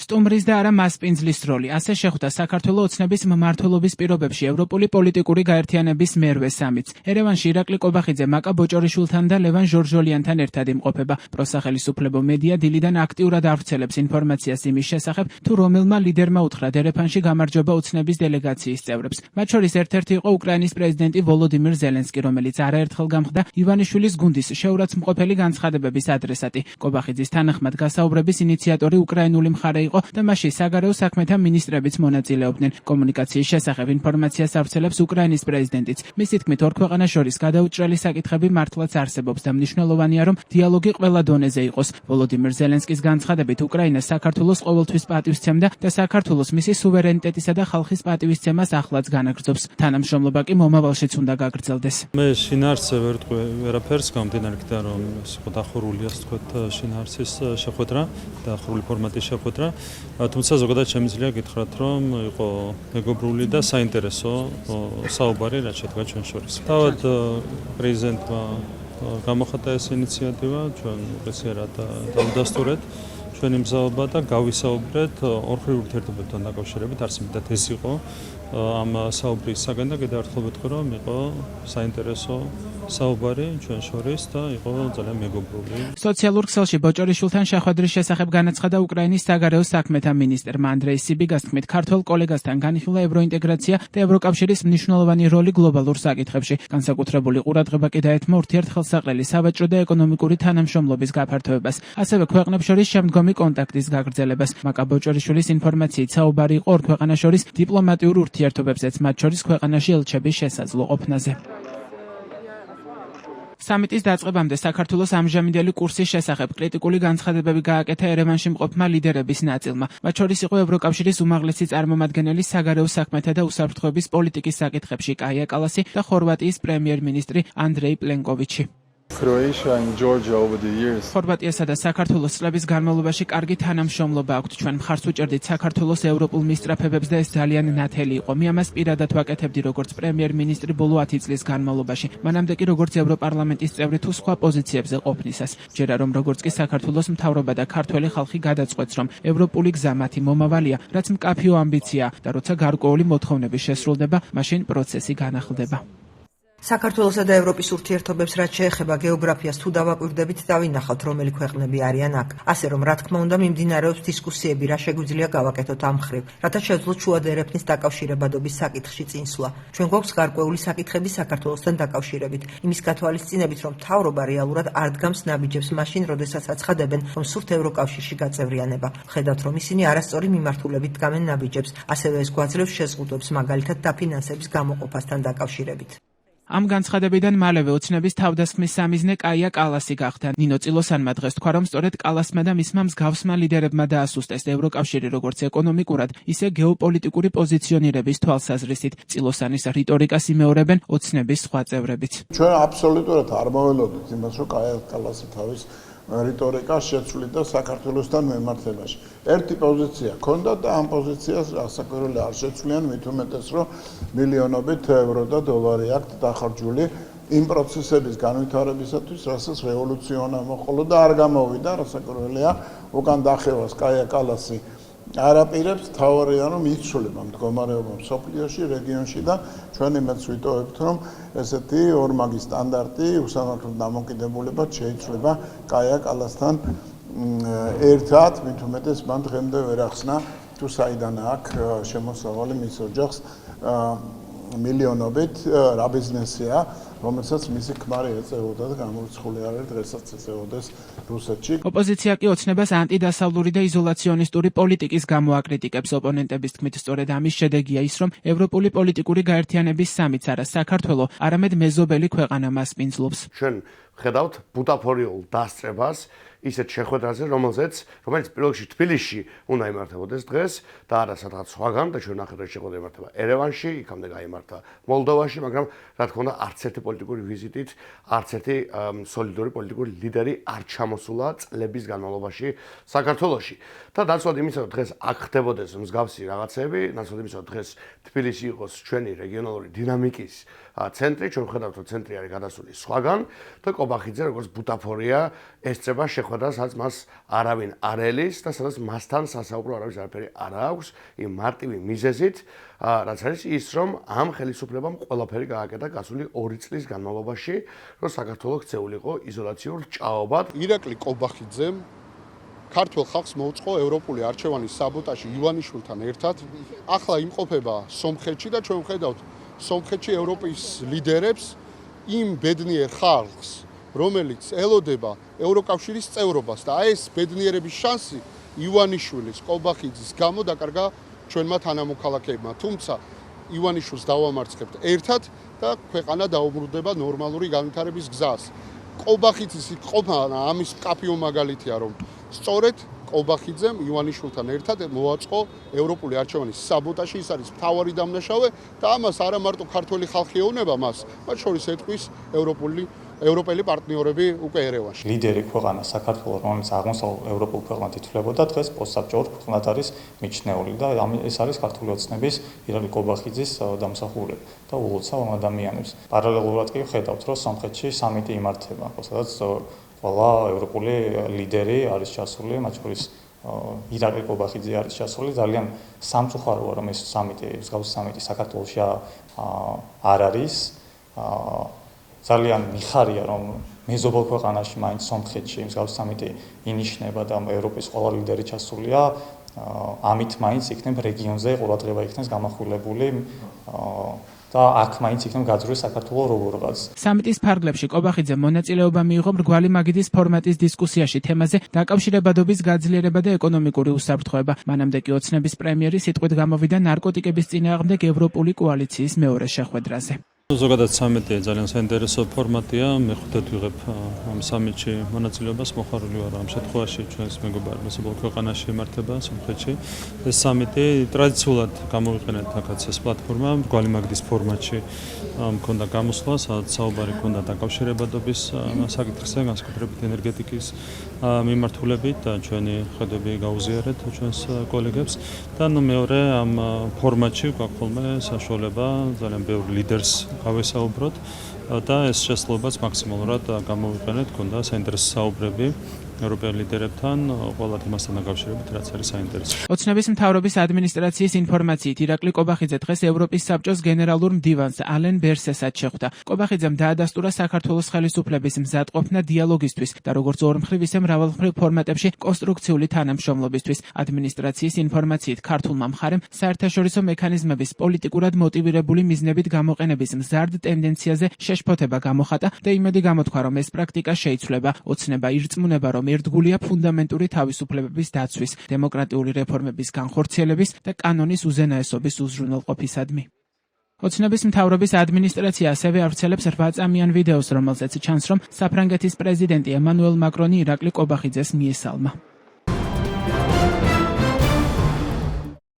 სტუმრის და არა მასპინძლის როლი. ასე შეხვდა საქართველოს ოცნების მმართველობის პირობებში ევროპული პოლიტიკური გაერთიანების მერვე სამიტს. ერევანში ირაკლი კობახიძე მაკა ბოჭორიშვილთან და ლევან ჟორჟოლიანთან ერთად იმყოფება. პროსახელისუფლებო მედია დილიდან აქტიურად ავრცელებს ინფორმაციას იმის შესახებ, თუ რომელმა ლიდერმა უთხრა დერეფანში გამარჯობა ოცნების დელეგაციის წევრებს. მათ შორის ერთ-ერთი იყო უკრაინის პრეზიდენტი ვოლოდიმირ ზელენსკი, რომელიც არაერთხელ გამხდა ივანიშვილის გუნდის შეურაცხმყოფელი განცხადებების ადრესატი. კობახიძის თანახმად გასაუბრების ინიციატორი უკრაინული მხარე იყო და მასში საგარეო საქმეთა მინისტრებიც მონაწილეობდნენ. კომუნიკაციის შესახებ ინფორმაციას ავრცელებს უკრაინის პრეზიდენტიც. მისი თქმით, ორ ქვეყანას შორის გადაუჭრელი საკითხები მართლაც არსებობს და მნიშვნელოვანია, რომ დიალოგი ყველა დონეზე იყოს. ვოლოდიმირ ზელენსკის განცხადებით, უკრაინა საქართველოს ყოველთვის პატივსცემდა და საქართველოს მისი სუვერენიტეტისა და ხალხის პატივისცემას ახლაც განაგრძობს. თანამშრომლობა კი მომავალშიც უნდა გაგრძელდეს. მე შინაარსზე ვერ ვიტყვი ვერაფერს, გამომდინარე იქიდან, რომ ეს იყო დახურული, ასე ვთქვათ, შინაარსის შეხვედრა, დახურული ფორმატის შეხვედრა. თუმცა ზოგადად შემიძლია გითხრათ, რომ იყო მეგობრული და საინტერესო საუბარი, რაც შედგა ჩვენ შორის. თავად პრეზიდენტმა გამოხატა ეს ინიციატივა, ჩვენ უყესიერად დავუდასტურეთ ჩვენი მზაობა და გავისაუბრეთ ორხრივ ურთიერთობებთან დაკავშირებით, არსებითად ეს იყო ამ საუბრის საგან და კიდევ ერთხელ ვიტყვი, რომ იყო საინტერესო საუბარი ჩვენ შორის და იყო ძალიან მეგობრული. სოციალურ ქსელში ბოჭორიშვილთან შეხვედრის შესახებ განაცხადა უკრაინის საგარეო საქმეთა მინისტრმა ანდრეი სიბიგას თქმით, ქართველ კოლეგასთან განიხილა ევროინტეგრაცია და ევროკავშირის მნიშვნელოვანი როლი გლობალურ საკითხებში. განსაკუთრებული ყურადღება კი დაეთმო ურთიერთხელსაყრელი სავაჭრო და ეკონომიკური თანამშრომლობის გაფართოებას, ასევე ქვეყნებს შორის შემდგომი კონტაქტის გაგრძელებას. მაკა ბოჭორიშვილის ინფორმაციით საუბარი იყო ორ ქვეყანას შორის დიპლომატიურ ურთიერთობებზეც, მათ შორის ქვეყანაში ელჩების შესაძლო ყოფნაზე. სამიტის დაწყებამდე საქართველოს ამჟამინდელი კურსის შესახებ კრიტიკული განცხადებები გააკეთა ერევანში მყოფმა ლიდერების ნაწილმა. მათ შორის იყო ევროკავშირის უმაღლესი წარმომადგენელი საგარეო საქმეთა და უსაფრთხოების პოლიტიკის საკითხებში კაია კალასი და ხორვატიის პრემიერ-მინისტრი ანდრეი პლენკოვიჩი. ხორვატიასა და საქართველოს წლების განმავლობაში კარგი თანამშრომლობა აქვთ. ჩვენ მხარს უჭერდით საქართველოს ევროპულ მისწრაფებებს და ეს ძალიან ნათელი იყო. მე ამას პირადად ვაკეთებდი როგორც პრემიერ-მინისტრი ბოლო 10 წლის განმავლობაში. მანამდე კი როგორც ევროპარლამენტის წევრი თუ სხვა პოზიციებზე ყოფნისას. ჯერა რომ როგორც კი საქართველოს მთავრობა და ქართველი ხალხი გადაწყვეტს, რომ ევროპული გზა მათი მომავალია, რაც მკაფიო ამბიციაა და როცა გარკვეული მოთხოვნები შესრულდება, მაშინ პროცესი განახლდება. საქართველოსა და ევროპის ურთიერთობებს რაც შეეხება გეოგრაფიას თუ დავაკვირდებით, დავინახავთ, რომელი ქვეყნები არიან აქ. ასე რომ, რა თქმა უნდა, მიმდინარეობს დისკუსიები, რა შეგვიძლია გავაკეთოთ ამ მხრივ, რათა შევძლოთ შუა ერეფნის დაკავშირებადობის საკითხში წინსვლა. ჩვენ გვაქვს გარკვეული საკითხები საქართველოსთან დაკავშირებით, იმის გათვალისწინებით, რომ მთავრობა რეალურად არ დგამს ნაბიჯებს მაშინ, როდესაც აცხადებენ, რომ სურთ ევროკავშირში გაწევრიანება. ხედავთ, რომ ისინი არასწორი მიმართულებით დგამენ ნაბიჯებს, ასევე ეს გვაძლევს შეზღუდვებს, მაგალითად დაფინანსების გამოყოფასთან დაკავშირებით. ამ განცხადებიდან მალევე ოცნების თავდასხმის სამიზნე კაია კალასი გახდა. ნინო წილოსანმა დღეს თქვა, რომ სწორედ კალასმა და მისმა მსგავსმა ლიდერებმა დაასუსტეს ევროკავშირი როგორც ეკონომიკურად, ისე გეოპოლიტიკური პოზიციონირების თვალსაზრისით. წილოსანის რიტორიკას იმეორებენ ოცნების სხვა წევრებიც. ჩვენ აბსოლუტურად არ მოველოდით იმას, რომ კაია კალასი თავის რიტორიკას შეცვლიდა საქართველოსთან მიმართებაში. ერთი პოზიცია ჰქონდა და ამ პოზიციას ასაკურველი არ შეცვლიან, მით უმეტეს, რომ მილიონობით ევრო და დოლარი აქვს დახარჯული იმ პროცესების განვითარებისათვის, რასაც რევოლუცია მოჰყოლო და არ გამოვიდა, რასაკურველია, უკან დახევას კაია კალასი არაპირებს, თავარია რომ იცვლება მდგომარეობა მსოფლიოში, რეგიონში და ჩვენ იმედს ვიტოვებთ, რომ ესეთი ორმაგი სტანდარტი უსამართლო დამოკიდებულებად შეიცვლება კაია კალასთან ერთად, მით უმეტეს მან დღემდე ვერ ახსნა თუ საიდან აქვს შემოსავალი მის ოჯახს მილიონობით რა ბიზნესია, რომელსაც მისი ქმარი ეწეოდა და გამორიცხული არ არის დღესაც ეწეოდეს რუსეთში. ოპოზიცია კი ოცნებას ანტიდასავლური და იზოლაციონისტური პოლიტიკის გამო აკრიტიკებს. ოპონენტების თქმით, სწორედ ამის შედეგია ის, რომ ევროპული პოლიტიკური გაერთიანების სამიტს არა საქართველოს, არამედ მეზობელი ქვეყანა მასპინძლობს. ჩვენ ხედავთ ბუტაფორიულ დასწრებას ისეთ შეხვედრაზე, რომელიც პირველ რიგში თბილისში უნდა იმართებოდეს დღეს და არა სადღაც სხვაგან და ჩვენ ნახეთ რომ შეხვედრა იმართება ერევანში, იქამდე გაიმართა მოლდოვაში, მაგრამ რა თქმა უნდა არც ერთი პოლიტიკური ვიზიტით, არც ერთი სოლიდური პოლიტიკური ლიდერი არ ჩამოსულა წლების განმავლობაში საქართველოში. და ნაცვლად იმისა, რომ დღეს აქ ხდებოდეს მსგავსი რაღაცები, ნაცვლად იმისა, რომ დღეს თბილისი იყოს ჩვენი რეგიონალური დინამიკის ცენტრი, ჩვენ ხედავთ, რომ ცენტრი არის გადასული სხვაგან და კობახიძე როგორც ბუტაფორია ესწრება შეხვედრას, სადაც მას არავინ არ ელის და სადაც მასთან სასაუბრო არავის არაფერი არ აქვს, იმ მარტივი მიზეზით, რაც არის ის, რომ ამ ხელისუფლებამ ყველაფერი გააკეთა გასული 2 წლის განმავლობაში, რომ საქართველოს ქცეულიყო იზოლაციურ ჭაობად. ირაკლი კობახიძემ ქართულ ხალხს მოუწყო ევროპული არჩევანის საბოტაჟი ივანიშვილთან ერთად. ახლა იმყოფება სომხეთში და ჩვენ ვხედავთ სომხეთში ევროპის ლიდერებს იმ ბედნიერ ხალხს, რომელიც ელოდება ევროკავშირის წევრობას და ეს ბედნიერების შანსი ივანიშვილის, კობახიძის გამო დაკარგა ჩვენმა თანამოქალაქეებმა. თუმცა ივანიშვილს დავამარცხებთ ერთად და ქვეყანა დაუბრუნდება ნორმალური განვითარების გზას. კობახიძის ყოფნა ამის კაფიო მაგალითია, რომ სწორედ კობახიძემ ივანიშვილთან ერთად მოაწყო ევროპული არჩევანის საბოტაჟი, ის არის მთავარი დამნაშავე და ამას არა მარტო ქართველი ხალხი ეუბნება მას, მათ შორის ეთქვის ევროპელი პარტნიორები უკვე ერევანში. ლიდერი ქვეყანა საქართველოს, რომელიც აღმოსავლეთ ევროპულ ქვეყნად ითვლებოდა, დღეს პოსტსაბჭოურ ქვეყნად არის მიჩნეული და ეს არის ქართული ოცნების ირაკლი კობახიძის დამსახურება და უულოცავ ამ ადამიანებს. პარალელურად კი ხედავთ, რომ სომხეთში სამიტი იმართება, სადაც ყველა ევროპული ლიდერი არის ჩასული, მათ შორის ირაკლი კობახიძე არის ჩასული. ძალიან სამწუხაროა, რომ ეს სამიტი, მსგავსი სამიტი საქართველოში არ არის. ძალიან მიხარია, რომ მეზობელ ქვეყანაში, მაინც სომხეთში, მსგავსი სამიტი ინიშნება და ევროპის ყველა ლიდერი ჩასულია. ამით მაინც იქნებ რეგიონზე ყურადღება იქნეს გამახვილებული და აქ მაინც იქნებ გაძვრის საქართველოს როგორღაც. სამიტის ფარგლებში კობახიძემ მონაწილეობა მიიღო მრგვალი მაგიდის ფორმატის დისკუსიაში თემაზე დაკავშირებადობის გაძლიერება და ეკონომიკური უსაფრთხოება. მანამდე კი ოცნების პრემიერი სიტყვით გამოვიდა ნარკოტიკების წინააღმდეგ ევროპული კოალიციის მეორე შეხვედრაზე. ზოგადად სამიტი ძალიან საინტერესო ფორმატია. მე ხვდეთ ვიღებ ამ სამიტში მონაწილეობას, მოხარული ვარ ამ შემთხვევაში ჩვენს მეგობარ მეზობელ ქვეყანაში იმართება სომხეთში. ეს სამიტი ტრადიციულად გამოვიყენეთ აქაც ეს პლატფორმა მრგვალი მაგიდის ფორმატში მქონდა გამოსვლა, სადაც საუბარი ჰქონდა დაკავშირებადობის საკითხზე, განსაკუთრებით ენერგეტიკის მიმართულებით და ჩვენი ხედვები გაუზიარეთ ჩვენს კოლეგებს და მეორე ამ ფორმატში გვაქვს ხოლმე საშუალება ძალიან ბევრ ლიდერს გავესაუბროთ და ეს შესაძლებლობაც მაქსიმალურად გამოვიყენეთ, გონდა საინტერესო საუბრები ევროპელ ლიდერებთან, ყველა თემასთან დაკავშირებით, რაც არის საინტერესო. ოცნების მთავრობის ადმინისტრაციის ინფორმაციით ირაკლი კობახიძე დღეს ევროპის საბჭოს გენერალურ მდივანს ალენ ბერსესად შეხვდა. კობახიძემ დაადასტურა საქართველოს ხელისუფლების მზადყოფნა დიალოგისთვის და როგორც ორმხრივ, ისე მრავალმხრივ ფორმატებში კონსტრუქციული თანამშრომლობისთვის. ადმინისტრაციის ინფორმაციით ქართულმა მხარემ საერთაშორისო მექანიზმების პოლიტიკურად მოტივირებული მიზნებით გამოყენების მზარდ ტენდენციაზე შეშფოთება გამოხატა და იმედი გამოთქვა, რომ ეს პრაქტიკა შეიცვლება. ოცნება ირწმუნება, რომ ერთგულია ფუნდამენტური თავისუფლებების დაცვის, დემოკრატიული რეფორმების განხორციელების და კანონის უზენაესობის უზრუნველყოფისადმი. ოცნების მთავრობის ადმინისტრაცია ასევე ავრცელებს 8 წამიან ვიდეოს, რომელზეც ჩანს, რომ საფრანგეთის პრეზიდენტი ემანუელ მაკრონი ირაკლი კობახიძეს მიესალმა.